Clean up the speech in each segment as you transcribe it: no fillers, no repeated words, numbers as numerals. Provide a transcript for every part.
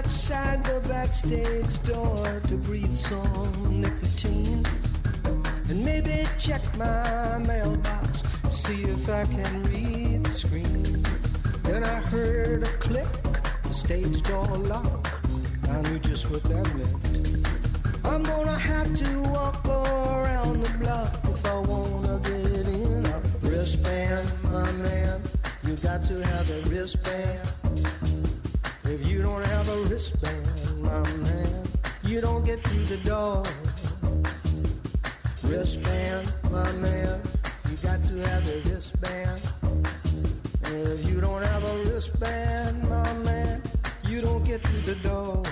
outside the backstage door to breathe some nicotine and maybe check my mailbox, see if I can read the screen. Then I heard a click, the stage door lock. I knew just what that meant. I'm gonna have to walk around the block if I wanna get in. A wristband, my man, you got to have a wristband. If you don't have a wristband, my man, you don't get through the door. Wristband, my man, you got to have a wristband. And if you don't have a wristband, my man, you don't get through the door.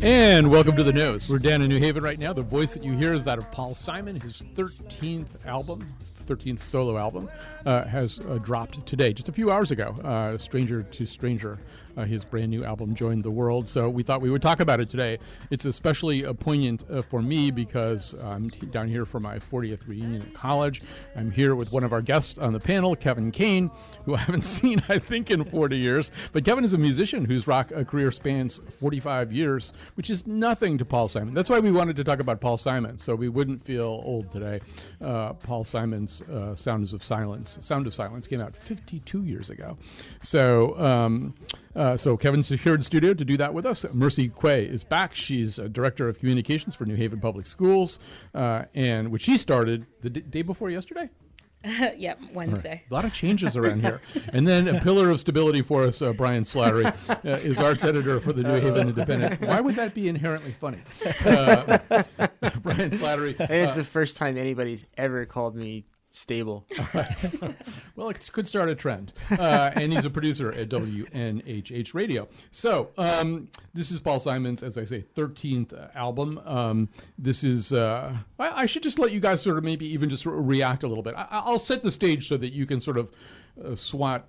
And welcome to The Nose. We're down in New Haven right now. The voice that you hear is that of Paul Simon. His 13th album, 13th solo album, has dropped today, just a few hours ago. Stranger to Stranger, his brand new album, joined the world. So we thought we would talk about it today. It's especially poignant for me because I'm down here for my 40th reunion at college. I'm here with one of our guests on the panel, Kevin Kane, who I haven't seen, I think, in 40 years. But Kevin is a musician whose rock career spans 45 years, which is nothing to Paul Simon. That's why we wanted to talk about Paul Simon, so we wouldn't feel old today. Paul Simon's Sound of Silence came out 52 years ago. So Kevin's here in studio to do that with us. Mercy Quay is back. She's Director of Communications for New Haven Public Schools, and which she started the day before yesterday. Yep, Wednesday. Right. A lot of changes around here. And then a pillar of stability for us, Brian Slattery, is arts editor for the New Haven Independent. Why would that be inherently funny? Brian Slattery. I think it's the first time anybody's ever called me stable. Well, it could start a trend. And he's a producer at WNHH Radio. So this is Paul Simon's, as I say, 13th album. This is, I should just let you guys sort of maybe even just react a little bit. I'll set the stage so that you can sort of swat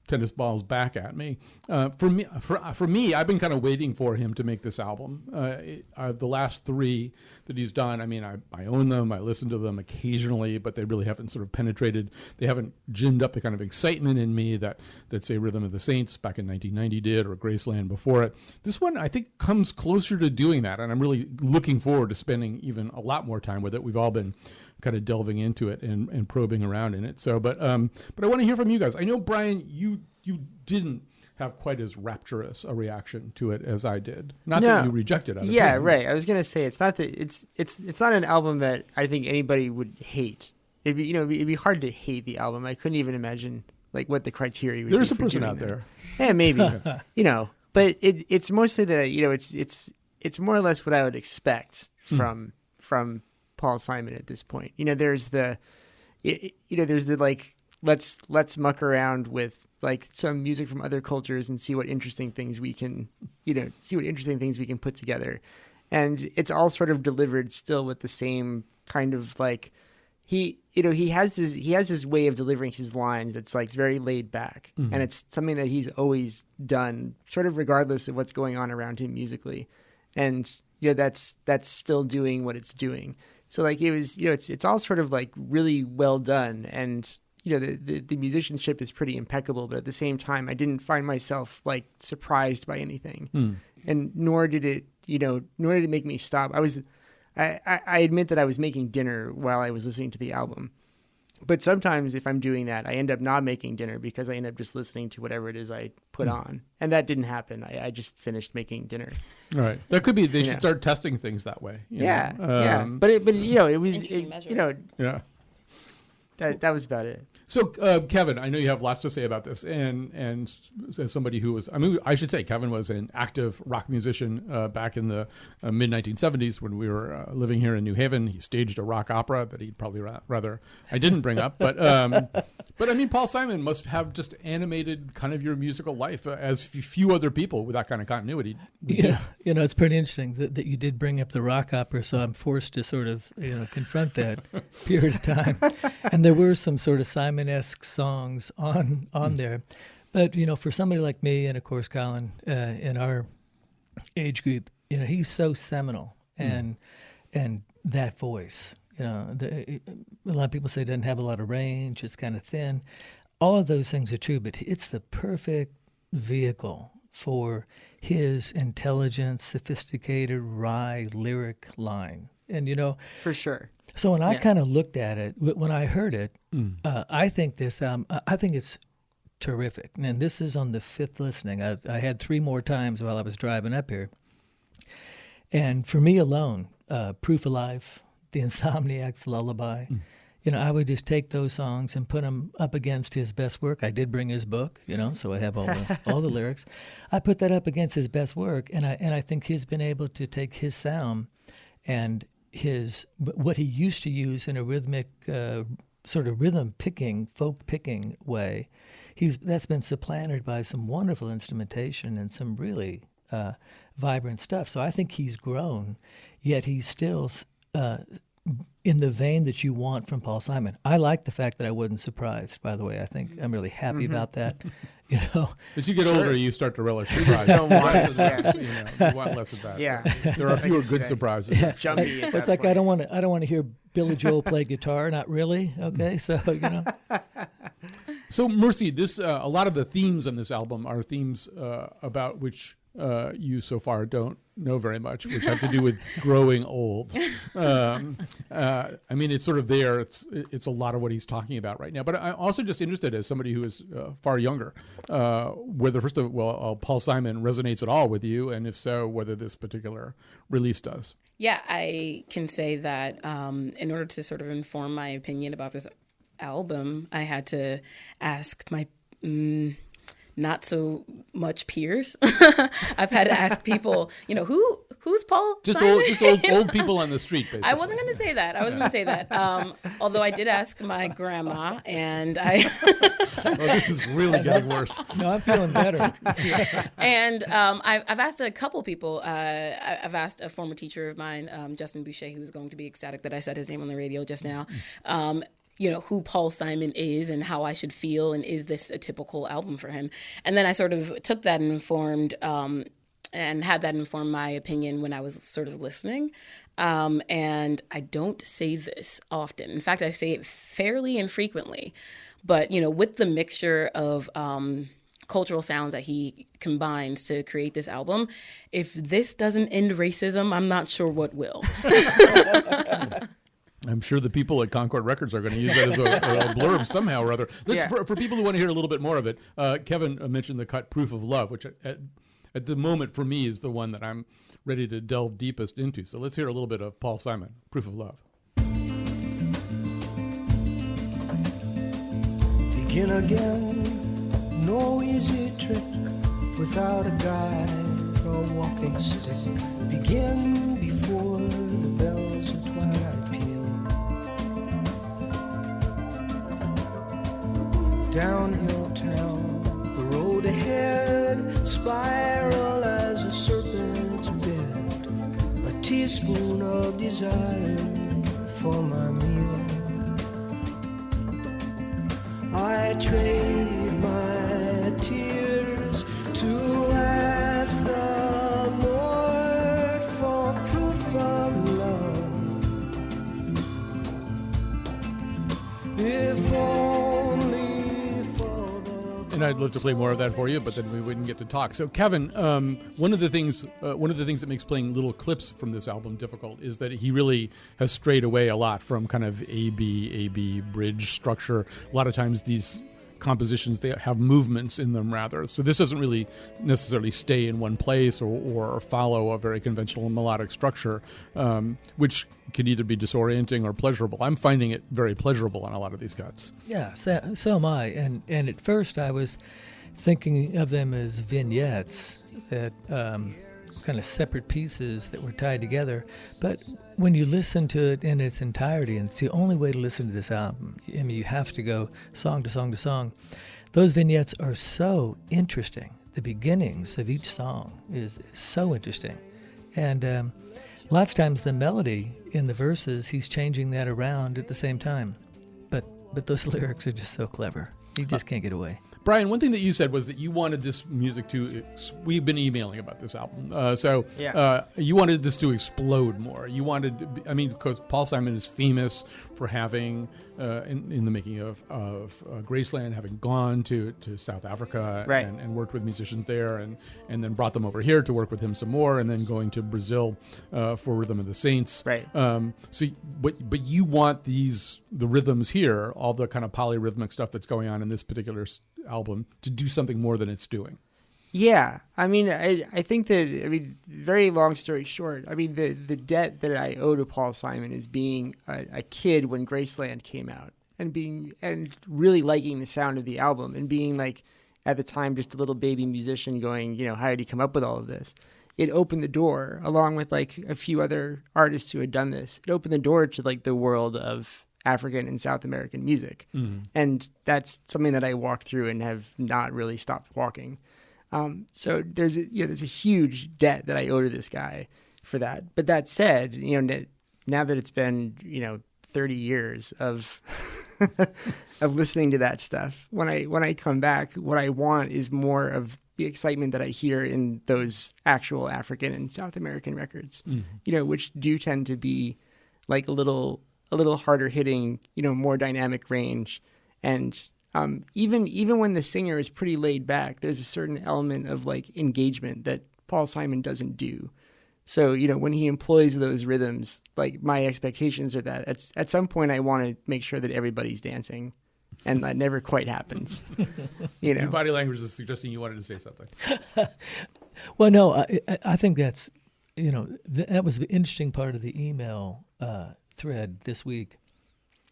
tennis balls back at me. For me, I've been kind of waiting for him to make this album. The last three that he's done, I mean, I own them, I listen to them occasionally, but they really haven't sort of penetrated. They haven't ginned up the kind of excitement in me that say Rhythm of the Saints back in 1990 did, or Graceland before it. This one, I think, comes closer to doing that, and I'm really looking forward to spending even a lot more time with it. We've all been kind of delving into it and probing around in it. So, but I want to hear from you guys. I know, Brian, you didn't have quite as rapturous a reaction to it as I did. Not that you rejected it. Yeah, right. I was gonna say it's not that it's not an album that I think anybody would hate. It'd be hard to hate the album. I couldn't even imagine like what the criteria would be. There's a person out there. Yeah, maybe. But it's mostly that it's more or less what I would expect from Paul Simon at this point. There's the like let's muck around with like some music from other cultures and see what interesting things we can put together. And it's all sort of delivered still with the same kind of like he has this way of delivering his lines that's like very laid back. Mm-hmm. And it's something that he's always done sort of regardless of what's going on around him musically. And that's still doing what it's doing. So like it was, it's all sort of like really well done, and the musicianship is pretty impeccable. But at the same time, I didn't find myself like surprised by anything, and nor did it make me stop. I admit that I was making dinner while I was listening to the album. But sometimes if I'm doing that, I end up not making dinner because I end up just listening to whatever it is I put on. And that didn't happen. I just finished making dinner. All right. That could be, they should start testing things that way. Yeah. But it was, yeah. That was about it. So, Kevin, I know you have lots to say about this, and as somebody who was, I should say, Kevin was an active rock musician back in the mid-1970s when we were living here in New Haven. He staged a rock opera that he'd probably rather I didn't bring up, but I mean, Paul Simon must have just animated kind of your musical life as few other people with that kind of continuity. Yeah, it's pretty interesting that you did bring up the rock opera, so I'm forced to sort of confront that period of time. And there were some sort of Simon-esque songs on there. But, for somebody like me and, of course, Colin, in our age group, he's so seminal. And that voice, a lot of people say it doesn't have a lot of range. It's kind of thin. All of those things are true, but it's the perfect vehicle for his intelligent, sophisticated, wry lyric line. And, For sure. so when I Yeah. kind of looked at it, when I heard it, I think I think it's terrific. And this is on the fifth listening. I had 3 more times while I was driving up here. And for me alone, Proof of Life, The Insomniac's Lullaby, I would just take those songs and put them up against his best work. I did bring his book, so I have all the lyrics. I put that up against his best work, and I think he's been able to take his sound and what he used to use in a rhythmic sort of rhythm picking, folk picking way. That's been supplanted by some wonderful instrumentation and some really vibrant stuff. So I think he's grown, yet he's still in the vein that you want from Paul Simon. I like the fact that I wasn't surprised, by the way. I think I'm really happy about that. As you get older, you start to relish surprises. don't want Less it, and less, you want less of that. Yeah. There are fewer good say. surprises. Jumpy. At It's that like I point. don't want to hear Billy Joel play guitar. Not really. Okay, so So, Mercy, this a lot of the themes on this album are themes about which you so far don't know very much, which have to do with growing old. I mean, it's sort of there. It's a lot of what he's talking about right now. But I'm also just interested, as somebody who is far younger, whether Paul Simon resonates at all with you, and if so, whether this particular release does. Yeah, I can say that in order to sort of inform my opinion about this album, I had to ask my not so much peers. I've had to ask people, who's Paul Simon? Just old people on the street, basically. I wasn't going to say that. Although I did ask my grandma, and Oh, this is really getting worse. no, I'm feeling better. and I've asked a couple people. I've asked a former teacher of mine, Justin Boucher, who's going to be ecstatic that I said his name on the radio just now. Who Paul Simon is and how I should feel, and is this a typical album for him? And then I sort of took that and had that inform my opinion when I was sort of listening. And I don't say this often. In fact, I say it fairly infrequently. But, with the mixture of cultural sounds that he combines to create this album, if this doesn't end racism, I'm not sure what will. I'm sure the people at Concord Records are going to use that as a blurb somehow or other. For people who want to hear a little bit more of it, Kevin mentioned the cut Proof of Love, which at the moment for me is the one that I'm ready to delve deepest into. So let's hear a little bit of Paul Simon, Proof of Love. Begin again, no easy trick without a guide or walking stick. Begin before the bells of twilight peal. Downhill town, the road ahead, spiral as a serpent's bed. A teaspoon of desire for my meal. I trade my tears to ask the Lord for proof of love. If only for the... And I'd love to play more of that for you, but then we wouldn't get to talk. So, Kevin, one of the things that makes playing little clips from this album difficult is that he really has strayed away a lot from kind of A-B bridge structure. A lot of times these compositions, they have movements in them rather. So this doesn't really necessarily stay in one place or follow a very conventional melodic structure, which can either be disorienting or pleasurable. I'm finding it very pleasurable on a lot of these cuts. Yeah, so am I. And at first I was thinking of them as vignettes, that kind of separate pieces that were tied together. But when you listen to it in its entirety, and it's the only way to listen to this album, I mean, you have to go song to song to song, those vignettes are so interesting. The beginnings of each song is so interesting. And lots of times the melody in the verses, he's changing that around at the same time. But those lyrics are just so clever. You just can't get away. Brian, one thing that you said was that you wanted this music to. We've been emailing about this album, you wanted this to explode more. You wanted, because Paul Simon is famous for having, in the making of Graceland, having gone to South Africa Right. and worked with musicians there, and then brought them over here to work with him some more, and then going to Brazil for Rhythm of the Saints. Right. But you want the rhythms here, all the kind of polyrhythmic stuff that's going on in this particular album, to do something more than it's doing. Yeah, I think that, very long story short, the debt that I owe to Paul Simon is being a kid when Graceland came out, and really liking the sound of the album, and being like, at the time, just a little baby musician going, how did he come up with all of this? It opened the door, along with like a few other artists who had done this. It opened the door to like the world of African and South American music, and that's something that I walked through and have not really stopped walking. So there's a huge debt that I owe to this guy for that. But that said, now that it's been 30 years of of listening to that stuff, when I come back, what I want is more of the excitement that I hear in those actual African and South American records, which do tend to be like a little harder hitting, more dynamic range. And even when the singer is pretty laid back, there's a certain element of like engagement that Paul Simon doesn't do. So, when he employs those rhythms, like my expectations are that at some point I want to make sure that everybody's dancing, and that never quite happens. Your body language is suggesting you wanted to say something. Well, no, I think that's, that was the interesting part of the email thread this week.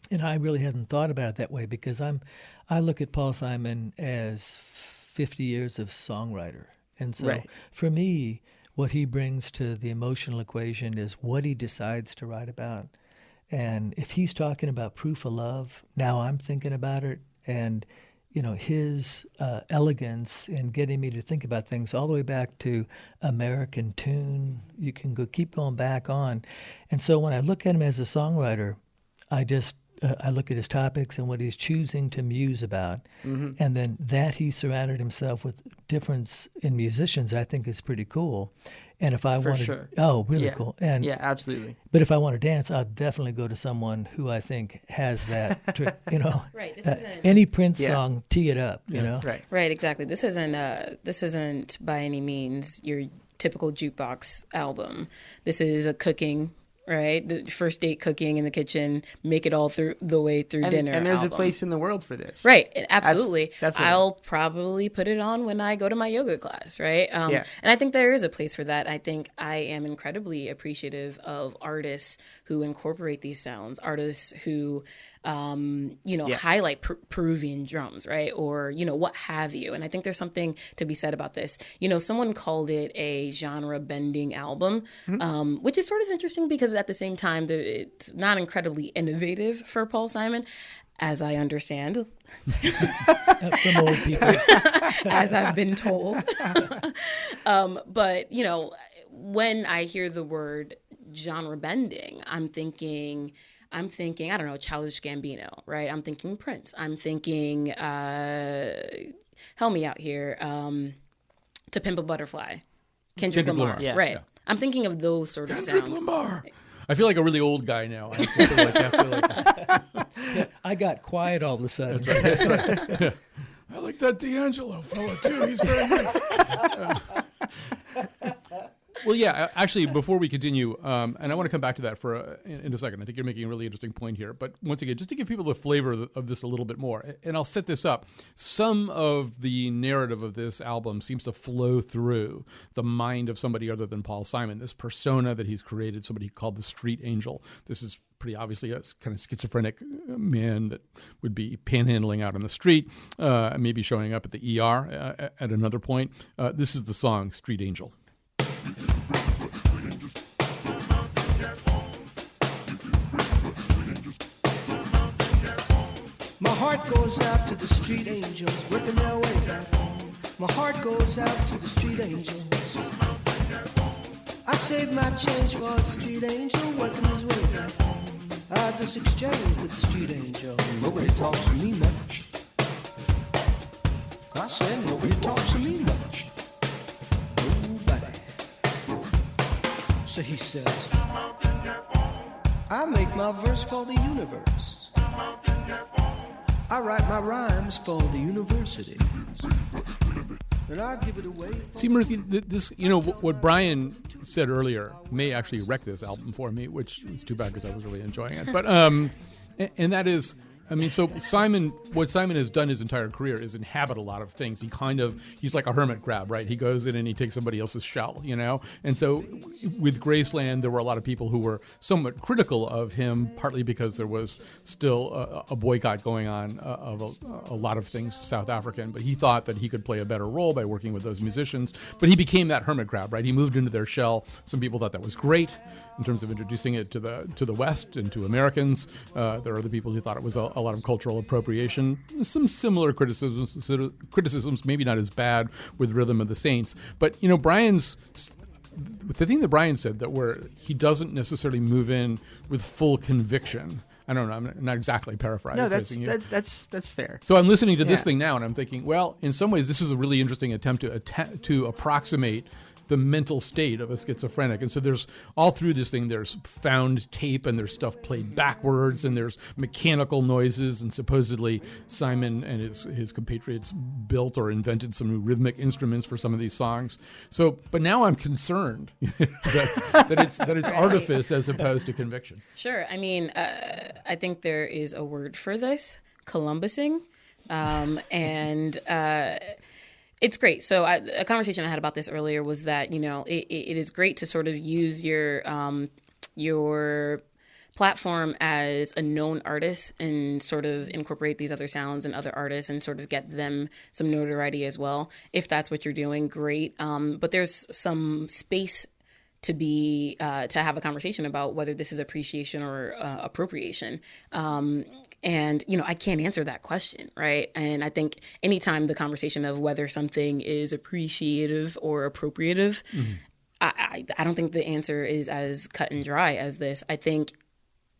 And I really hadn't thought about it that way, because I look at Paul Simon as 50 years of songwriter. And so Right. for me, what he brings to the emotional equation is what he decides to write about. And if he's talking about Proof of Love, now I'm thinking about it. And, his elegance in getting me to think about things all the way back to American Tune, you can keep going back on. And so when I look at him as a songwriter, I look at his topics and what he's choosing to muse about. Mm-hmm. And then that he surrounded himself with difference in musicians, I think is pretty cool. And if I wanted, sure. Oh, really cool. And yeah, absolutely. But if I want to dance, I'll definitely go to someone who I think has that, Right. This isn't any Prince song, tee it up, Right. right. Exactly. This isn't by any means your typical jukebox album. This is a cooking. Right, the first date cooking in the kitchen, make it all through the way through dinner. And there's album. a place in the world for this. Right, absolutely. Definitely. I'll probably put it on when I go to my yoga class, right? Yeah. And I think there is a place for that. I think I am incredibly appreciative of artists who incorporate these sounds, artists who, highlight Peruvian drums, right? Or, what have you. And I think there's something to be said about this. Someone called it a genre-bending album, which is sort of interesting because at the same time, it's not incredibly innovative for Paul Simon, as I understand. From old people. As I've been told. But, when I hear the word genre bending, I'm thinking, I don't know, Childish Gambino, right? I'm thinking Prince. I'm thinking, help me out here, To Pimp a Butterfly, Kendrick Lamar. Yeah. Right. Yeah. I'm thinking of those sort of Kendrick sounds. Lamar. I feel like a really old guy now. I I got quiet all of a sudden. I like that D'Angelo fella too. He's very nice. Well, yeah. Actually, before we continue, and I want to come back to that in a second. I think you're making a really interesting point here. But once again, just to give people the flavor of this a little bit more, and I'll set this up. Some of the narrative of this album seems to flow through the mind of somebody other than Paul Simon. This persona that he's created, somebody called the Street Angel. This is pretty obviously a kind of schizophrenic man that would be panhandling out on the street, maybe showing up at the ER at another point. This is the song Street Angel. My heart goes out to the street angels working their way back home. My heart goes out to the street angels. I saved my change for a street angel working his way back home. I had this exchange with the street angel. Nobody talks to me much. said, nobody talks to me much. Nobody. So he says, I make my verse for the universe. I write my rhymes for the universities. And I give it away. See, Mercy, this, you know, what Brian said earlier may actually wreck this album for me, which is too bad because I was really enjoying it. But, and that is, I mean, so what Simon has done his entire career is inhabit a lot of things. He's like a hermit crab, right? He goes in and he takes somebody else's shell, you know? And so with Graceland, there were a lot of people who were somewhat critical of him, partly because there was still a boycott going on of a lot of things South African, but he thought that he could play a better role by working with those musicians. But he became that hermit crab, right? He moved into their shell. Some people thought that was great in terms of introducing it to the West and to Americans. There are other people who thought it was a lot of cultural appropriation. Some similar criticisms, maybe not as bad with Rhythm of the Saints. But, you know, the thing that Brian said that where he doesn't necessarily move in with full conviction. I don't know. I'm not exactly paraphrasing. No, that's fair. So I'm listening to this thing now, and I'm thinking, well, in some ways, this is a really interesting attempt to approximate the mental state of a schizophrenic. And so there's all through this thing, there's found tape and there's stuff played backwards and there's mechanical noises, and supposedly Simon and his compatriots built or invented some new rhythmic instruments for some of these songs. So, but now I'm concerned that it's artifice as opposed to conviction. Sure. I mean, I think there is a word for this, Columbusing. It's great. So a conversation I had about this earlier was that, you know, it is great to sort of use your platform as a known artist and sort of incorporate these other sounds and other artists and sort of get them some notoriety as well. If that's what you're doing, great. But there's some space to be to have a conversation about whether this is appreciation or appropriation. And, you know, I can't answer that question, right? And I think anytime the conversation of whether something is appreciative or appropriative, I don't think the answer is as cut and dry as this. I think,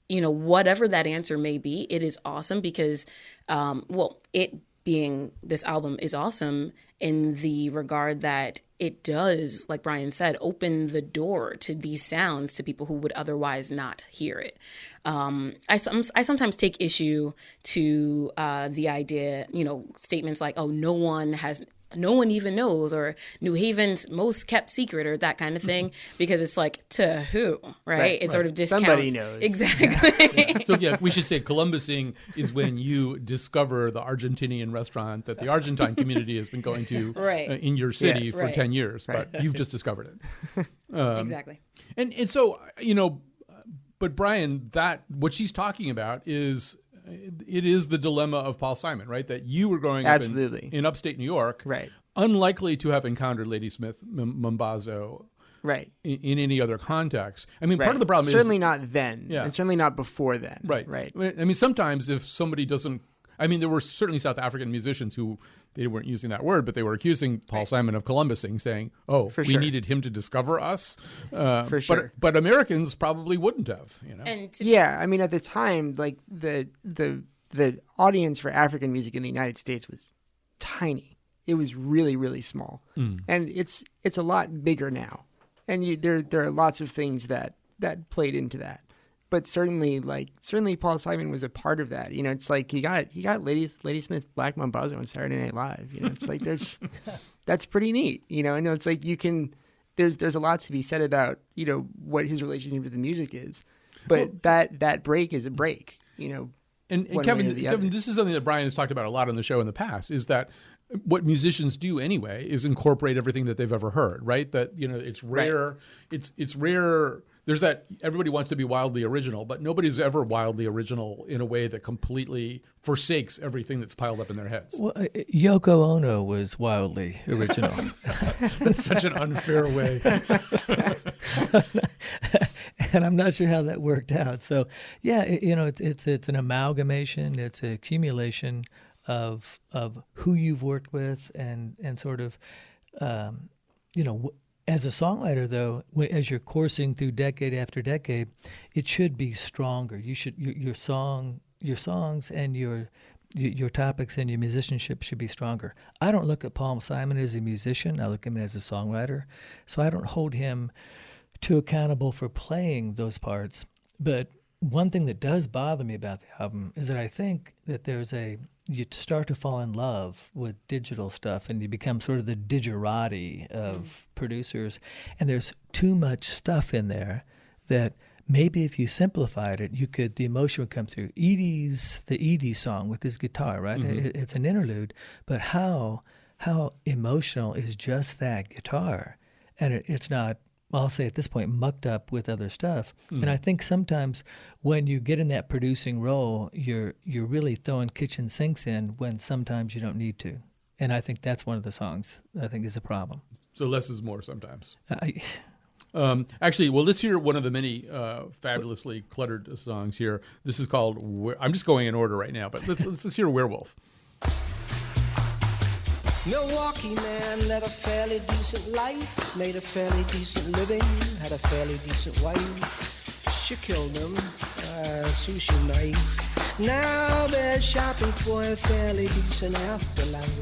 you know, whatever that answer may be, it is awesome because, this album is awesome in the regard that it does, like Brian said, open the door to these sounds to people who would otherwise not hear it. I sometimes take issue to the idea, you know, statements like, oh, no one even knows, or New Haven's most kept secret, or that kind of thing, because it's like, to who, right? It sort of discounts. Somebody knows. Exactly. So yeah, we should say Columbusing is when you discover the Argentinian restaurant that the Argentine community has been going to in your city for 10 years, but you've just discovered it. Exactly. And so, you know, but Brian, what she's talking about is, it is the dilemma of Paul Simon, right? That you were growing up in upstate New York, right? Unlikely to have encountered Ladysmith Mambazo, right? In any other context. I mean, part of the problem is certainly not then, and certainly not before then, right? Right. I mean, sometimes if somebody doesn't, I mean, there were certainly South African musicians who they weren't using that word, but they were accusing Paul Simon of Columbusing, saying, "Oh, we needed him to discover us." For sure, but Americans probably wouldn't have, you know. I mean, at the time, like the audience for African music in the United States was tiny. It was really, really small, and it's a lot bigger now. And there are lots of things that played into that. But certainly Paul Simon was a part of that. You know, it's like he got Ladysmith Black Mambazo on Saturday Night Live. You know, it's like that's pretty neat. You know, and it's like there's a lot to be said about, you know, what his relationship with the music is. But that break is a break. You know, and Kevin, this is something that Brian has talked about a lot on the show in the past. Is that what musicians do anyway is incorporate everything that they've ever heard, right? That, you know, it's rare. Right. It's rare. There's that everybody wants to be wildly original, but nobody's ever wildly original in a way that completely forsakes everything that's piled up in their heads. Well, Yoko Ono was wildly original. That's such an unfair way. And I'm not sure how that worked out. So, yeah, you know, it's an amalgamation. It's an accumulation of who you've worked with and sort of, you know. As a songwriter, though, as you're coursing through decade after decade, it should be stronger. You should your songs and your your topics and your musicianship should be stronger. I don't look at Paul Simon as a musician. I look at him as a songwriter. So I don't hold him too accountable for playing those parts. But one thing that does bother me about the album is that I think that you start to fall in love with digital stuff and you become sort of the digerati of producers. And there's too much stuff in there that maybe if you simplified it, the emotion would come through. The Edie song with his guitar, right? It's an interlude, but how emotional is just that guitar? And it's not, I'll say at this point, mucked up with other stuff. And I think sometimes when you get in that producing role, you're really throwing kitchen sinks in when sometimes you don't need to. And I think that's one of the songs I think is a problem. So less is more sometimes. Actually, well, let's hear one of the many fabulously cluttered songs here. This is called, I'm just going in order right now, but let's hear Werewolf. Milwaukee man led a fairly decent life, made a fairly decent living, had a fairly decent wife. She killed him, sushi knife. Now they're shopping for a fairly decent afterlife.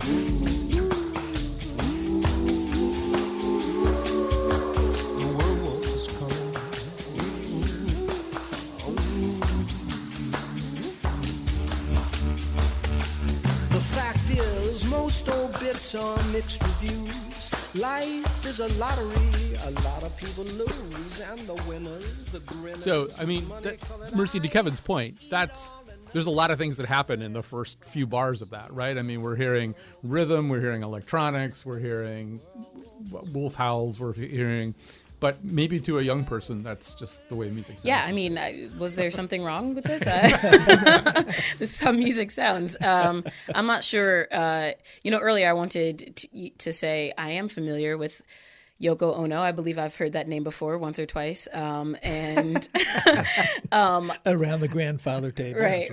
Most obits are mixed reviews. Life is a lottery. A lot of people lose, and the winners, the grinners. So, I mean, Mercy, to Kevin's point, there's a lot of things that happen in the first few bars of that, right? I mean, we're hearing rhythm, we're hearing electronics, we're hearing wolf howls, we're hearing... But maybe to a young person, that's just the way music sounds. Yeah, I mean, was there something wrong with this? This is how music sounds. I'm not sure. Earlier I wanted to say I am familiar with Yoko Ono. I believe I've heard that name before once or twice. And around the grandfather table. Right.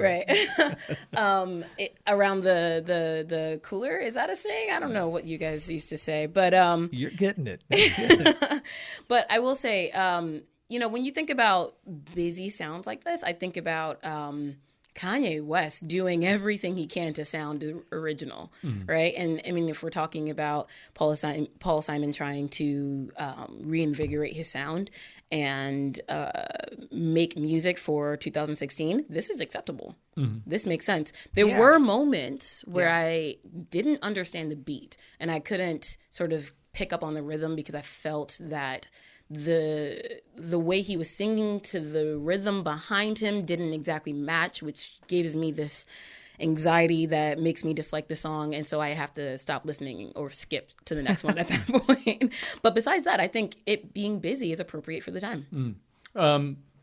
Around the cooler. Is that a saying? I don't know what you guys used to say, but you're getting it. But I will say, when you think about busy sounds like this, I think about Kanye West doing everything he can to sound original, right? And I mean, if we're talking about Paul Simon trying to reinvigorate his sound and make music for 2016, this is acceptable. This makes sense. There were moments where I didn't understand the beat and I couldn't sort of pick up on the rhythm because I felt that the way he was singing to the rhythm behind him didn't exactly match, which gives me this anxiety that makes me dislike the song, and so I have to stop listening or skip to the next one at that point. But besides that, I think it being busy is appropriate for the time.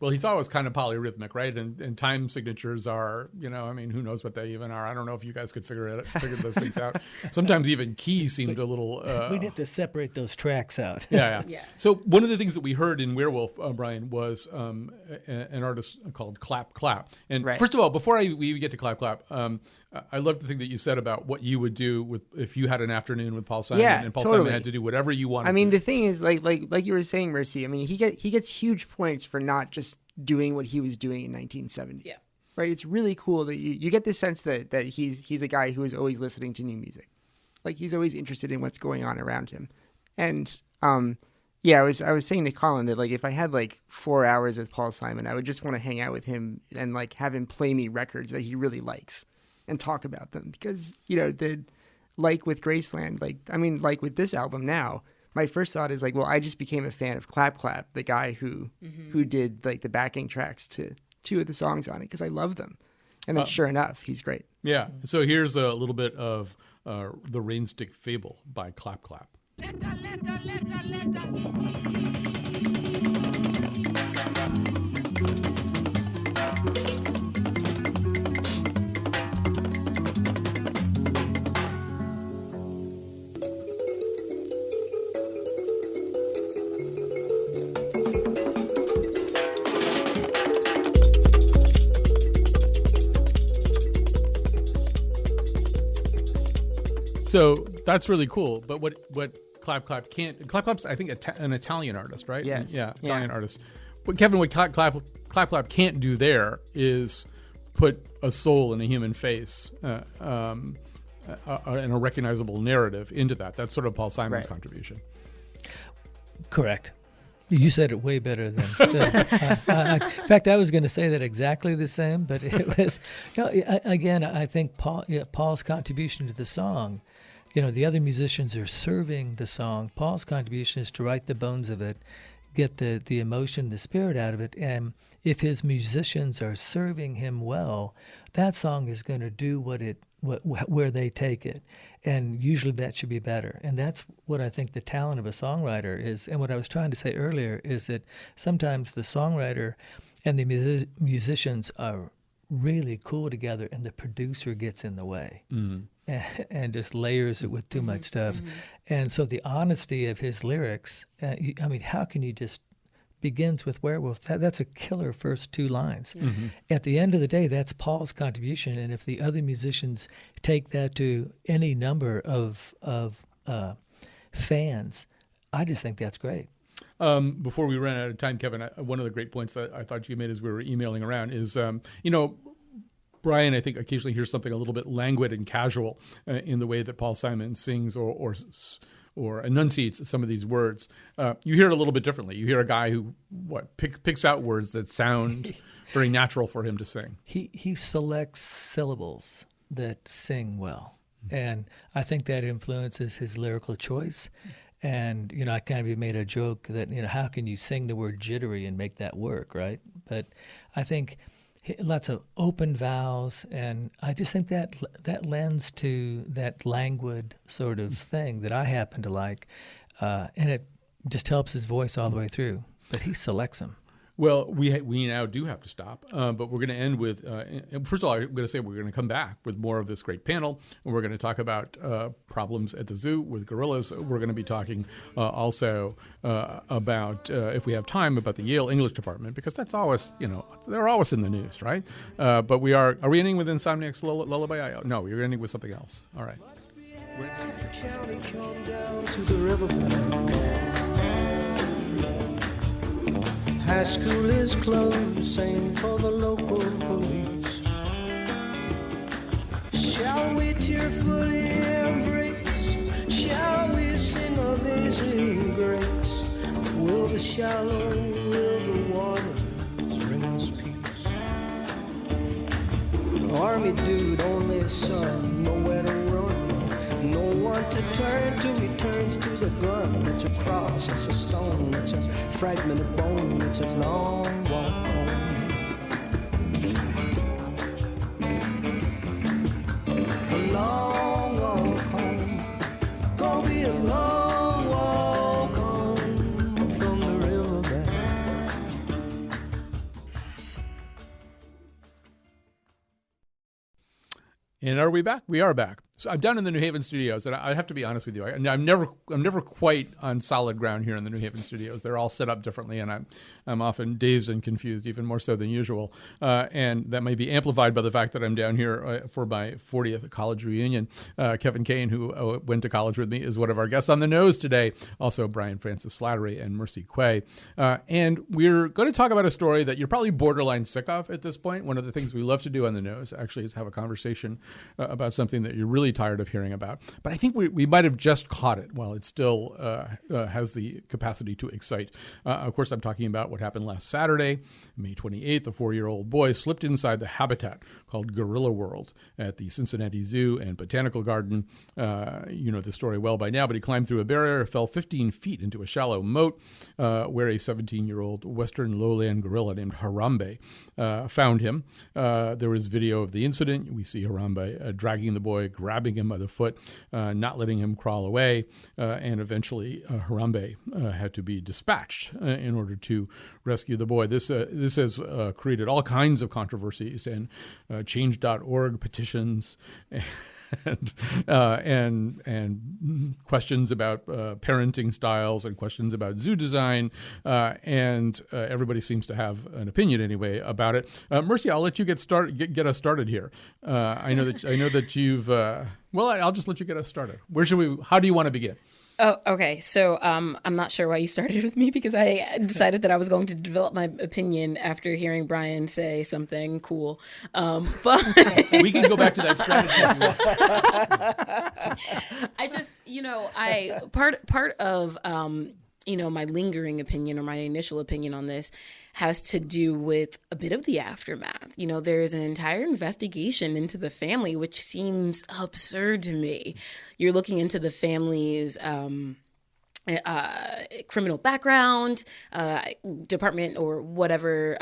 Well, he thought it was kind of polyrhythmic, right? And time signatures are, I mean, who knows what they even are? I don't know if you guys could figure those things out. Sometimes even keys seemed a little... We'd have to separate those tracks out. Yeah. So one of the things that we heard in Werewolf, Brian, was an artist called Clap Clap. And First of all, before we get to Clap Clap, I love the thing that you said about what you would do if you had an afternoon with Paul Simon, and Paul Simon had to do whatever you wanted. I mean, the thing is, like you were saying, Mercy. I mean, he gets huge points for not just doing what he was doing in 1970. Yeah, right. It's really cool that you get this sense that he's a guy who is always listening to new music, like he's always interested in what's going on around him. And I was saying to Colin that like if I had like 4 hours with Paul Simon, I would just want to hang out with him and like have him play me records that he really likes and talk about them, because like with Graceland, like with this album now, my first thought is like, well, I just became a fan of Clap Clap, the guy who did like the backing tracks to 2 of the songs on it, because I love them. And then sure enough, he's great. Yeah. So here's a little bit of the Rainstick Fable by Clap Clap. So that's really cool. But what Clap Clap can't... Clap Clap's, I think, an Italian artist, right? Yes. Yeah, Italian artist. But Kevin, what Clap Clap can't do there is put a soul in a human face and a recognizable narrative into that. That's sort of Paul Simon's contribution. Correct. You said it way better than. In fact, I was going to say that exactly the same, but it was. Again, I think Paul's contribution to the song. The other musicians are serving the song. Paul's contribution is to write the bones of it, get the emotion, the spirit out of it, and if his musicians are serving him well, that song is going to do where they take it. And usually that should be better. And that's what I think the talent of a songwriter is. And what I was trying to say earlier is that sometimes the songwriter and the musicians are really cool together, and the producer gets in the way and just layers it with too much stuff. And so the honesty of his lyrics, how can you just begins with Werewolf. That's a killer first two lines. At the end of the day, that's Paul's contribution, and if the other musicians take that to any number of fans, I just think that's great. Before we run out of time, Kevin, one of the great points that I thought you made as we were emailing around is, Brian, I think, occasionally hears something a little bit languid and casual in the way that Paul Simon sings or enunciates some of these words. You hear it a little bit differently. You hear a guy who picks out words that sound very natural for him to sing. He selects syllables that sing well, and I think that influences his lyrical choice. And I kind of made a joke that how can you sing the word jittery and make that work, right? But I think lots of open vowels, and I just think that lends to that languid sort of thing that I happen to like, and it just helps his voice all the way through. But he selects them. Well, we now do have to stop, but we're going to end with, first of all, I'm going to say we're going to come back with more of this great panel, and we're going to talk about problems at the zoo with gorillas. We're going to be talking also about, if we have time, about the Yale English department, because that's always, they're always in the news, right? But are we ending with Insomniac's Lullaby? No, we're ending with something else. All right. County come down to the riverbank. High school is closed, same for the local police. Shall we tearfully embrace? Shall we sing Amazing Grace? Will the shallow river waters bring us peace? Army dude, only son, nowhere to run. No one to turn to, he turns to the gun. It's a cross, it's a stone, it's a fragment of bone, it's a long walk home. A long walk home, gonna be a long walk home from the riverbank. And are we back? We are back. So I'm down in the New Haven studios, and I have to be honest with you. I'm never quite on solid ground here in the New Haven studios. They're all set up differently, and I'm often dazed and confused, even more so than usual. And that may be amplified by the fact that I'm down here for my 40th college reunion. Kevin Kane, who went to college with me, is one of our guests on the nose today. Also, Brian Francis Slattery and Mercy Quay. And we're going to talk about a story that you're probably borderline sick of at this point. One of the things we love to do on the nose actually is have a conversation about something that you're really tired of hearing about. But I think we might have just caught it while it still has the capacity to excite. Of course, I'm talking about what happened last Saturday, May 28th. A 4-year-old boy slipped inside the habitat called Gorilla World at the Cincinnati Zoo and Botanical Garden. You know the story well by now, but he climbed through a barrier, fell 15 feet into a shallow moat where a 17-year-old western lowland gorilla named Harambe found him. There was video of the incident. We see Harambe dragging the boy, grabbing him by the foot, not letting him crawl away, and eventually Harambe had to be dispatched in order to rescue the boy. This has created all kinds of controversies and Change.org petitions and questions about parenting styles and questions about zoo design, and everybody seems to have an opinion anyway about it. Mercy, I'll let you get us started here. I know that Well, I'll just let you get us started. How do you want to begin? Oh, okay. So I'm not sure why you started with me, because I decided that I was going to develop my opinion after hearing Brian say something cool. But We can go back to that strategy. I just, part of, my lingering opinion or my initial opinion on this has to do with a bit of the aftermath. There's an entire investigation into the family, which seems absurd to me. You're looking into the family's criminal background, department, or whatever.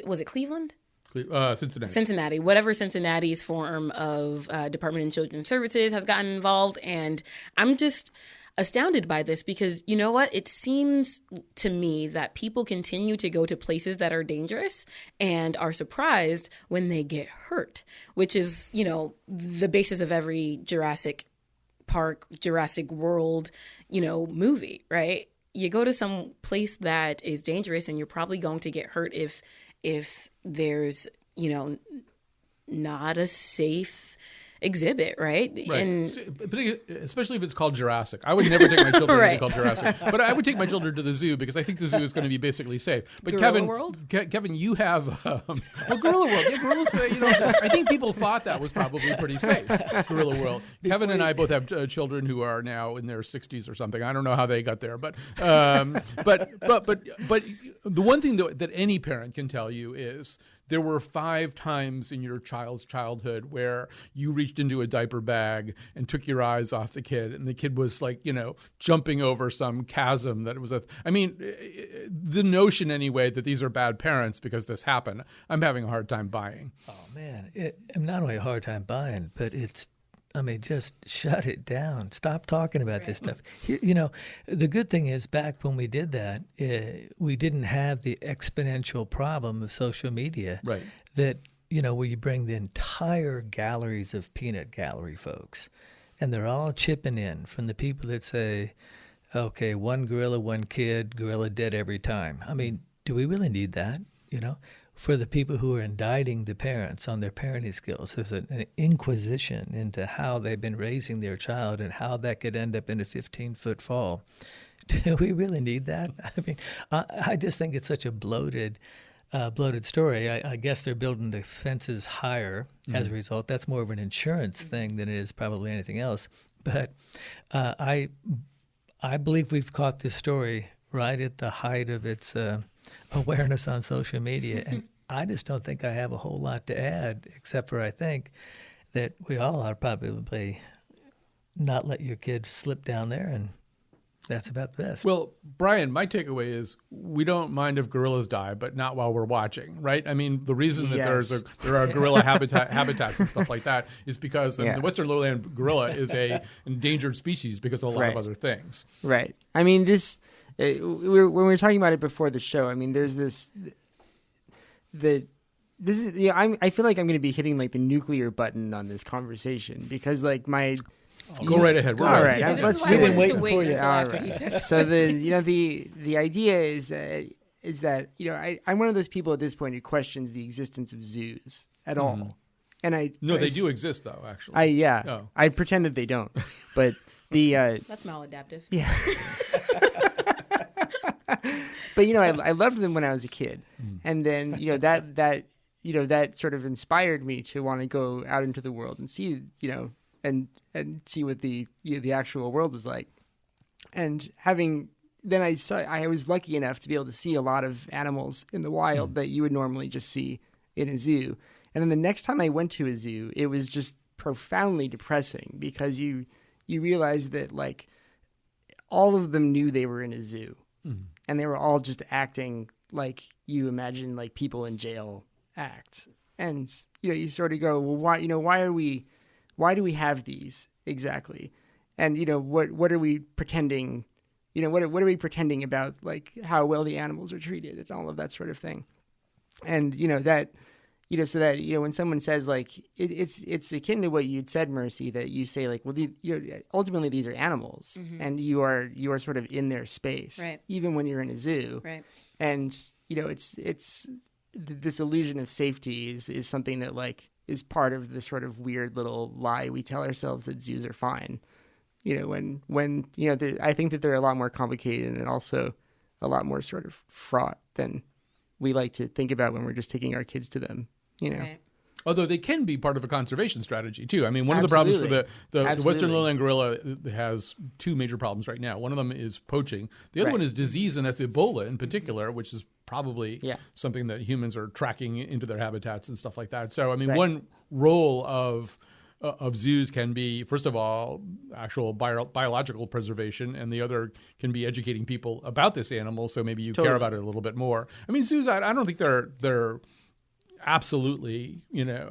Was it Cleveland? Cincinnati. Whatever Cincinnati's form of Department of Children's Services has gotten involved. And I'm just astounded by this, because you know what? It seems to me that people continue to go to places that are dangerous and are surprised when they get hurt, which is, the basis of every Jurassic Park, Jurassic World, movie, right? You go to some place that is dangerous and you're probably going to get hurt if there's, not a safe exhibit, right? But especially if it's called Jurassic. I would never take my children to be called Jurassic, but I would take my children to the zoo, because I think the zoo is going to be basically safe. But Gorilla World? Kevin, you have Gorilla World. Yeah, gorillas. I think people thought that was probably pretty safe. Gorilla World. Kevin and I both have children who are now in their 60s or something. I don't know how they got there, but the one thing that any parent can tell you is, there were 5 times in your child's childhood where you reached into a diaper bag and took your eyes off the kid, and the kid was jumping over some chasm that was the notion anyway that these are bad parents because this happened, I'm having a hard time buying. Oh, man. I'm not only a hard time buying, but just shut it down. Stop talking about this stuff. The good thing is, back when we did that, we didn't have the exponential problem of social media. Right. That, where you bring the entire galleries of peanut gallery folks, and they're all chipping in, from the people that say, okay, one gorilla, one kid, gorilla dead every time. Do we really need that? For the people who are indicting the parents on their parenting skills, there's an inquisition into how they've been raising their child and how that could end up in a 15-foot fall. Do we really need that? I just think it's such a bloated story. I guess they're building the fences higher as a result. That's more of an insurance thing than it is probably anything else. But I believe we've caught this story right at the height of its awareness on social media. And I just don't think I have a whole lot to add, except for I think that we all ought to probably not let your kid slip down there, and that's about the best. Well, Brian, my takeaway is we don't mind if gorillas die, but not while we're watching, right? The reason that there are gorilla habitats and stuff like that is because the Western lowland gorilla is a endangered species because of a lot of other things. Right. When we were talking about it before the show, there's I feel like I'm going to be hitting the nuclear button on this conversation, because Go right ahead. All right. So Let's this is why I wanted waiting to wait for you. until All after right. he said So the idea is that I'm one of those people at this point who questions the existence of zoos at all, and they do exist though. Actually, I pretend that they don't, but that's maladaptive. Yeah. But I loved them when I was a kid, and then that sort of inspired me to want to go out into the world and see and see what the actual world was like. And I was lucky enough to be able to see a lot of animals in the wild that you would normally just see in a zoo. And then the next time I went to a zoo, it was just profoundly depressing, because you realize that all of them knew they were in a zoo. And they were all just acting like you imagine people in jail act. And you sort of go, well, why do we have these exactly? And what are we pretending? What are we pretending about, how well the animals are treated and all of that sort of thing? And so that when someone says it's akin to what you'd said, Mercy, that you say ultimately these are animals, and you are sort of in their space, right, even when you're in a zoo, right? And it's this illusion of safety is something that is part of the sort of weird little lie we tell ourselves that zoos are fine. You know, when I think that they're a lot more complicated and also a lot more sort of fraught than we like to think about when we're just taking our kids to them. You know. Right. Although they can be part of a conservation strategy too. I mean, one of the problems for the Western lowland gorilla has two major problems right now. One of them is poaching. The other one is disease, and that's Ebola in particular, which is probably something that humans are tracking into their habitats and stuff like that. So, I mean, one role of zoos can be, first of all, actual biological preservation, and the other can be educating people about this animal, so maybe you care about it a little bit more. I mean, zoos, I don't think they're absolutely,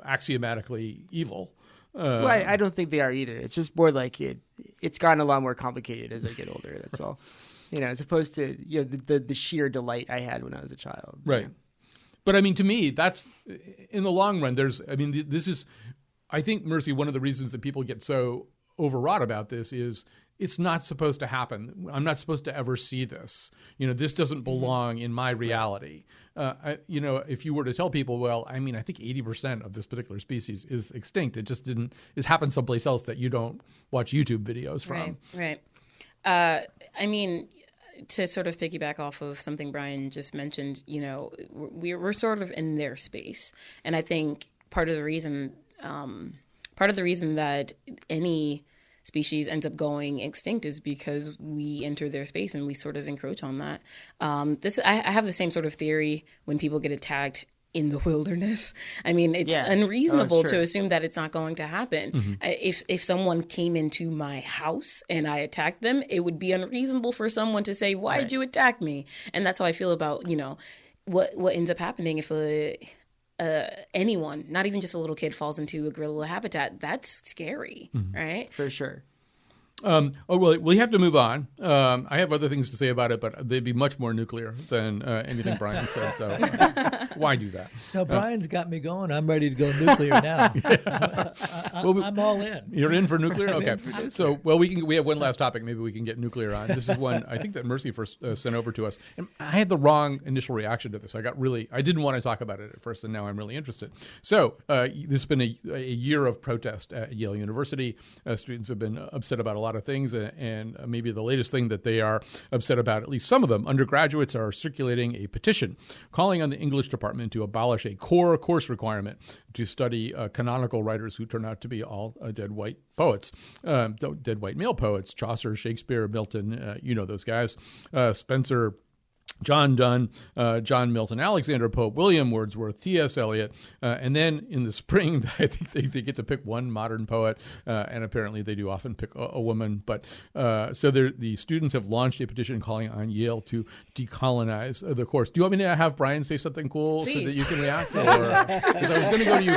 axiomatically evil. Well, I don't think they are either. It's just more like it's gotten a lot more complicated as I get older. That's all. As opposed to the sheer delight I had when I was a child. Right. But I mean, to me, that's in the long run. This is, I think, Mercy, one of the reasons that people get so overwrought about this is it's not supposed to happen. I'm not supposed to ever see this. This doesn't belong in my reality. If you were to tell people, well, I mean, I think 80% of this particular species is extinct. It just it's happened someplace else that you don't watch YouTube videos from. Right. I mean, to sort of piggyback off of something Brian just mentioned, we're sort of in their space. And I think part of the reason that any species ends up going extinct is because we enter their space and we sort of encroach on that. I have the same sort of theory when people get attacked in the wilderness. I mean, it's unreasonable to assume that it's not going to happen. Mm-hmm. If someone came into my house and I attacked them, it would be unreasonable for someone to say, "Why did you attack me?" And that's how I feel about what ends up happening if anyone, not even just a little kid, falls into a gorilla habitat. That's scary, right? For sure. We have to move on. I have other things to say about it, but they'd be much more nuclear than anything Brian said. So why do that? No, Brian's got me going. I'm ready to go nuclear now. I'm all in. You're in for nuclear? Okay. So, we have one last topic. Maybe we can get nuclear on. This is one I think that Mercy first sent over to us. And I had the wrong initial reaction to this. I didn't want to talk about it at first, and now I'm really interested. So this has been a year of protest at Yale University. Students have been upset about a lot of things, and maybe the latest thing that they are upset about, at least some of them, undergraduates are circulating a petition calling on the English department to abolish a core course requirement to study canonical writers who turn out to be all dead white poets, dead white male poets, Chaucer, Shakespeare, Milton, those guys, Spenser, John Donne, John Milton, Alexander Pope, William Wordsworth, T.S. Eliot, and then in the spring, I think they get to pick one modern poet, and apparently they do often pick a woman. But so the students have launched a petition calling on Yale to decolonize the course. Do you want me to have Brian say something cool Please. so that you can react? Because I was going to go to you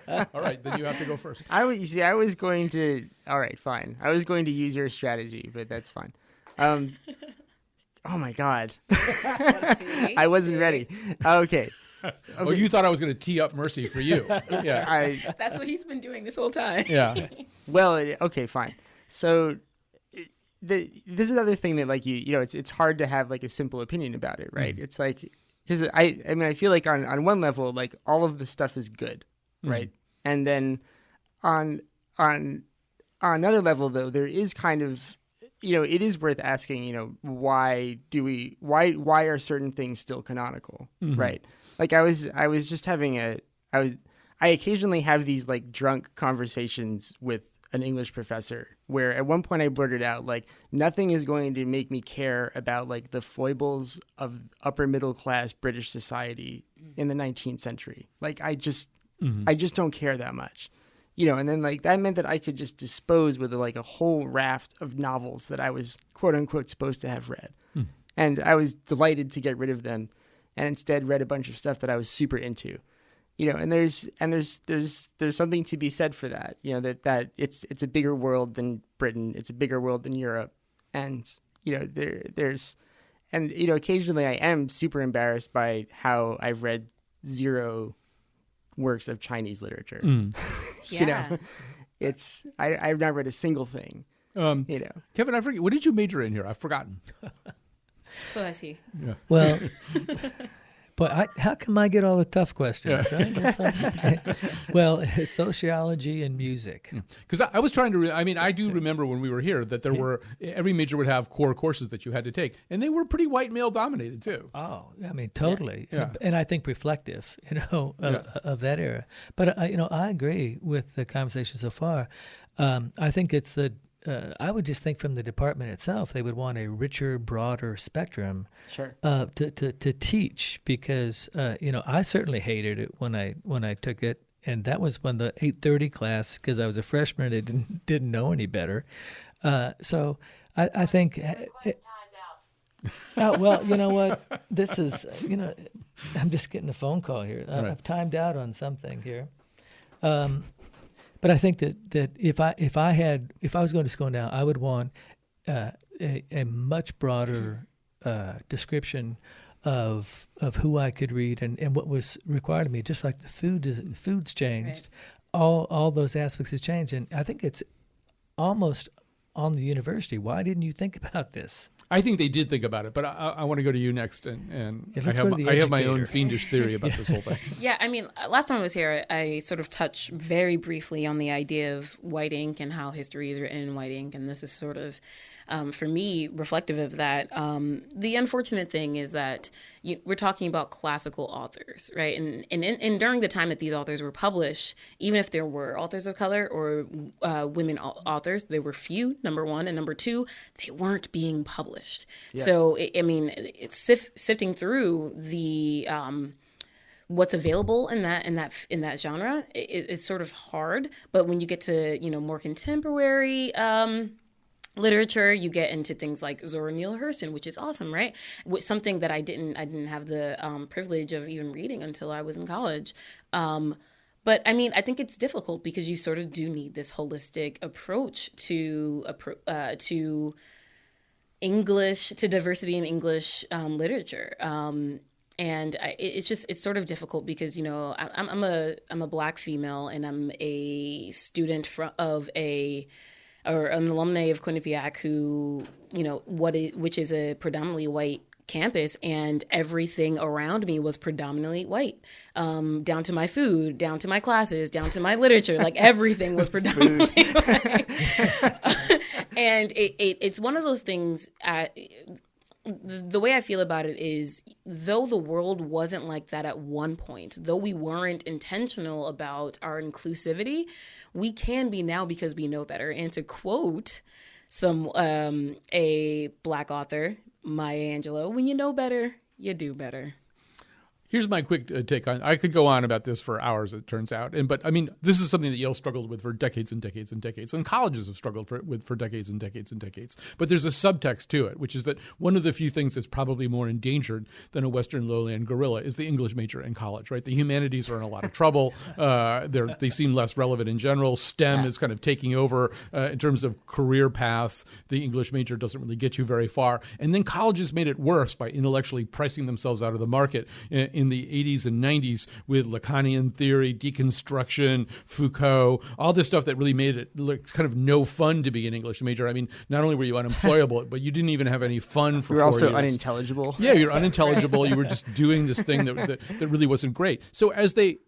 first. All right, then you have to go first. All right, fine. I was going to use your strategy, but that's fine. Oh my God. I wasn't ready. Okay. Oh, you thought I was going to tee up Mercy for you. Yeah. That's what he's been doing this whole time. Yeah. Well, okay, fine. So this is another thing that it's hard to have like a simple opinion about it, right? It's like, because I feel like on one level, like all of the stuff is good, right? And then on another level though, there is kind of, it is worth asking, why are certain things still canonical, right? Like I was just having I occasionally have these like drunk conversations with an English professor where at one point I blurted out like, nothing is going to make me care about like the foibles of upper middle class British society in the 19th century. Like I just don't care that much. And then like that meant that I could just dispose with like a whole raft of novels that I was quote unquote supposed to have read. And I was delighted to get rid of them and instead read a bunch of stuff that I was super into. And there's something to be said for that. That it's a bigger world than Britain, it's a bigger world than Europe. And occasionally I am super embarrassed by how I've read zero works of Chinese literature. I've not read a single thing. Kevin, I forget, what did you major in here? I've forgotten. So has he. Yeah. Well, But how come I get all the tough questions? Right? Well, sociology and music. Because I was trying to, I do remember when we were here that there were, every major would have core courses that you had to take, and they were pretty white male dominated too. Oh, totally. Yeah. And I think reflective, of that era. But, I agree with the conversation so far. I think it's I would just think from the department itself, they would want a richer, broader spectrum to teach because, I certainly hated it when I took it. And that was when the 8:30 class, because I was a freshman and didn't know any better. So I think... well, you know what? This is, I'm just getting a phone call here. Right. I've timed out on something here. But I think that if I was going to school now, I would want a much broader description of who I could read and what was required of me. Just like the food's changed, Right. all those aspects have changed, and I think it's almost on the university. Why didn't you think about this? I think they did think about it, but I want to go to you next, and Yeah, let's go to the I have my educator. own fiendish theory about this whole thing. Yeah, last time I was here, I sort of touched very briefly on the idea of white ink and how history is written in white ink, and this is sort of, for me, reflective of that. The unfortunate thing is that we're talking about classical authors, right? And during the time that these authors were published, even if there were authors of color or women authors, there were few, number one, and number two, they weren't being published. So, it's sifting through the what's available in that genre. It's sort of hard, but when you get to more contemporary literature, you get into things like Zora Neale Hurston, which is awesome, right? Something that I didn't have the privilege of even reading until I was in college. But I think it's difficult because you sort of do need this holistic approach to English, to diversity in English literature. And it's sort of difficult because, I'm a Black female and I'm a student or an alumni of Quinnipiac who, which is a predominantly white campus, and everything around me was predominantly white, down to my food, down to my classes, down to my literature, like everything was predominantly white. And it's one of those things. The way I feel about it is, though the world wasn't like that at one point, though we weren't intentional about our inclusivity, we can be now because we know better. And to quote a Black author, Maya Angelou, when you know better, you do better. Here's my quick take on. I could go on about this for hours, it turns out, but this is something that Yale struggled with for decades and decades and decades, and colleges have struggled with for decades and decades and decades. But there's a subtext to it, which is that one of the few things that's probably more endangered than a Western lowland gorilla is the English major in college. Right, the humanities are in a lot of trouble. They seem less relevant in general. STEM is kind of taking over in terms of career paths. The English major doesn't really get you very far, and then colleges made it worse by intellectually pricing themselves out of the market in the 80s and 90s with Lacanian theory, deconstruction, Foucault, all this stuff that really made it look kind of no fun to be an English major. Not only were you unemployable, but you didn't even have any fun for 4 years. You were also unintelligible. Yeah, you're unintelligible. You were just doing this thing that really wasn't great. So as they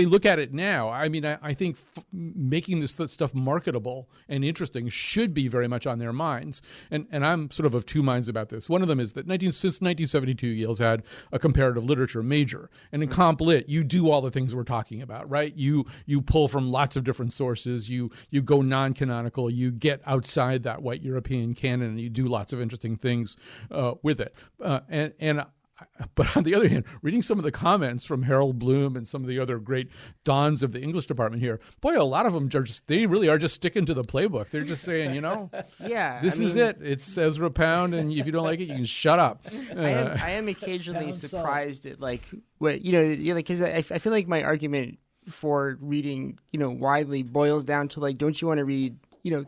look at it now, I think making this stuff marketable and interesting should be very much on their minds. And I'm sort of two minds about this. One of them is that since 1972, Yale's had a comparative literature major. And in Comp Lit, you do all the things we're talking about, right? You pull from lots of different sources. You go non-canonical. You get outside that white European canon, and you do lots of interesting things with it. But on the other hand, reading some of the comments from Harold Bloom and some of the other great dons of the English department here, boy, a lot of them they really are just sticking to the playbook. They're just saying, this is it. It's Ezra Pound, and if you don't like it, you can shut up. I am occasionally surprised at what because I feel like my argument for reading widely boils down to don't you want to read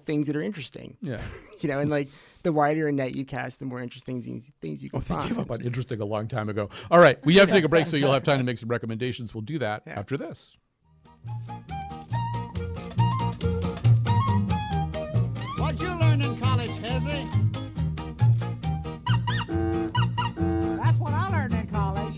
things that are interesting? Yeah. And the wider a net you cast, the more interesting things you can They find. gave up on interesting a long time ago. All right, we have to take a break, so you'll have time to make some recommendations. We'll do that after this. What'd you learn in college, Hezzy? That's what I learned in college.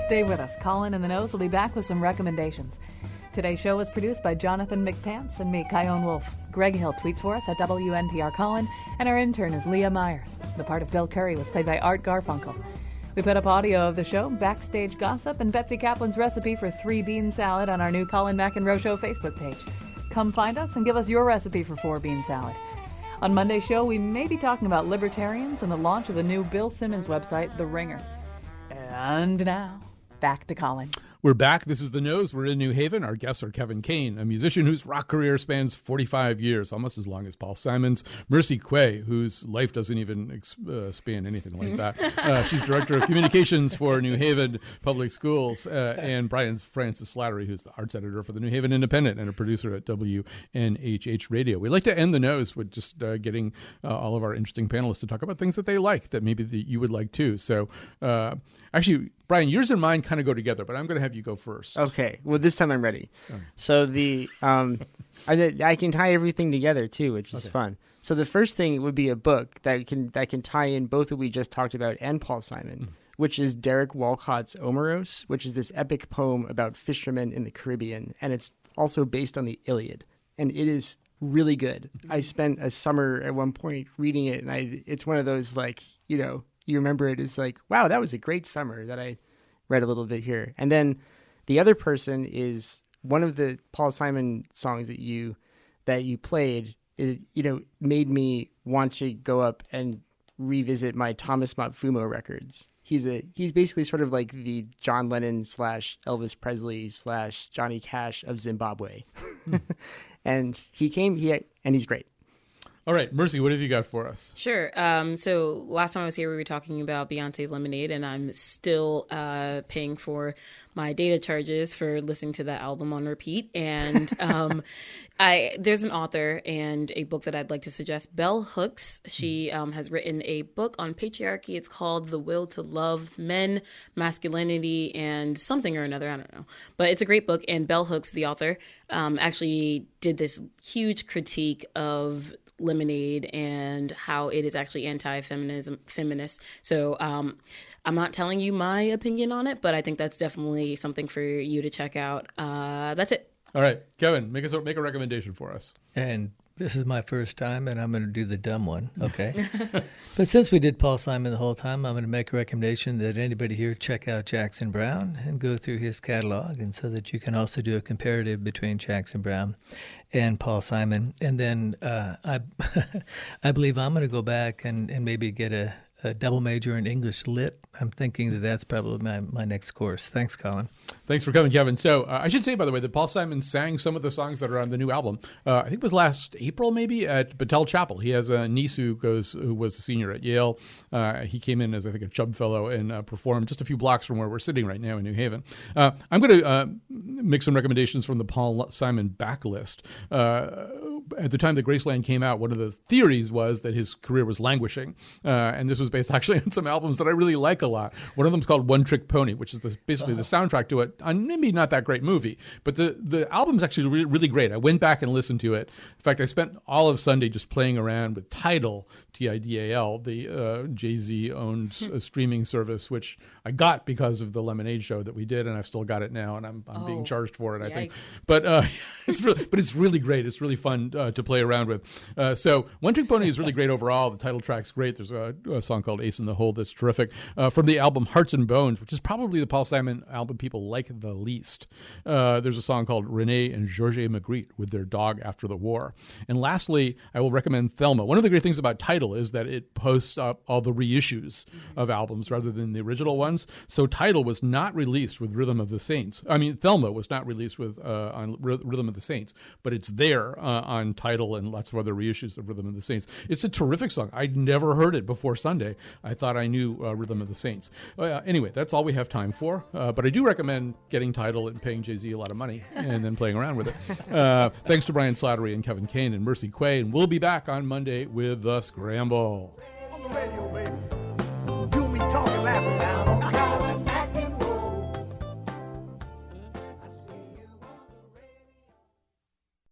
Stay with us. Colin and the Nose will be back with some recommendations. Today's show was produced by Jonathan McPants and me, Kyone Wolf. Greg Hill tweets for us at WNPR Colin, and our intern is Leah Myers. The part of Bill Curry was played by Art Garfunkel. We put up audio of the show, backstage gossip, and Betsy Kaplan's recipe for 3-bean salad on our new Colin McEnroe Show Facebook page. Come find us and give us your recipe for 4-bean salad. On Monday's show, we may be talking about libertarians and the launch of the new Bill Simmons website, The Ringer. And now, back to Colin. We're back. This is The Nose. We're in New Haven. Our guests are Kevin Kane, a musician whose rock career spans 45 years, almost as long as Paul Simon's. Mercy Quay, whose life doesn't even span anything like that. She's Director of Communications for New Haven Public Schools. And Brian Francis Slattery, who's the arts editor for the New Haven Independent and a producer at WNHH Radio. We like to end The Nose with just getting all of our interesting panelists to talk about things that they like that maybe you would like too. So actually, Brian, yours and mine kind of go together, but I'm going to have you go first. Okay. Well, this time I'm ready. So I can tie everything together too, which is fun. So the first thing would be a book that can tie in both what we just talked about and Paul Simon, which is Derek Walcott's Omeros, which is this epic poem about fishermen in the Caribbean, and it's also based on the Iliad, and it is really good. I spent a summer at one point reading it, and it's one of those, like, you remember it as like, wow, that was a great summer that I read a little bit here. And then the other person is one of the Paul Simon songs that you played, made me want to go up and revisit my Thomas Matfumo records. He's basically sort of like the John Lennon / Elvis Presley / Johnny Cash of Zimbabwe. And and he's great. All right, Mercy, what have you got for us? Sure. So last time I was here, we were talking about Beyonce's Lemonade, and I'm still paying for my data charges for listening to that album on repeat. And there's an author and a book that I'd like to suggest, Bell Hooks. She has written a book on patriarchy. It's called The Will to Love Men, Masculinity, and something or another. I don't know. But it's a great book. And Bell Hooks, the author, actually did this huge critique of Lemonade and how it is actually feminist. So I'm not telling you my opinion on it, but I think that's definitely something for you to check out. That's it. All right, Kevin, make a recommendation for us. And this is my first time, and I'm going to do the dumb one, okay? But since we did Paul Simon the whole time, I'm going to make a recommendation that anybody here check out Jackson Browne and go through his catalog, and so that you can also do a comparative between Jackson Browne and Paul Simon. And then I believe I'm going to go back and maybe get a double major in English Lit. I'm thinking that that's probably my next course. Thanks, Colin. Thanks for coming, Kevin. So I should say, by the way, that Paul Simon sang some of the songs that are on the new album. I think it was last April, maybe, at Battelle Chapel. He has a niece who was a senior at Yale. He came in as, I think, a Chubb Fellow and performed just a few blocks from where we're sitting right now in New Haven. I'm going to make some recommendations from the Paul Simon backlist. At the time that Graceland came out, one of the theories was that his career was languishing. And this was based actually on some albums that I really like a lot. One of them is called One Trick Pony, which is basically the soundtrack to maybe not that great movie. But the album's actually really great. I went back and listened to it. In fact, I spent all of Sunday just playing around with Tidal, Tidal, the Jay-Z-owned streaming service, which I got because of the Lemonade show that we did, and I've still got it now, and I'm being charged for it, I think. But it's really great. It's really fun to play around with. So One Trick Pony is really great overall. The title track's great. There's a song called Ace in the Hole that's terrific. From the album Hearts and Bones, which is probably the Paul Simon album people like the least, there's a song called Renee and Georges Magritte with their dog after the war. And lastly, I will recommend Thelma. One of the great things about Tidal is that it posts up all the reissues of albums rather than the original ones. So Tidal was not released with Rhythm of the Saints. I mean, Thelma was not released with on Rhythm of the Saints, but it's there on Tidal and lots of other reissues of Rhythm of the Saints. It's a terrific song. I'd never heard it before Sunday. I thought I knew Rhythm of the Saints. Anyway, that's all we have time for. But I do recommend getting Tidal and paying Jay-Z a lot of money and then playing around with it. Thanks to Brian Slattery and Kevin Kane and Mercy Quay. And we'll be back on Monday with The Scramble. On the radio, baby.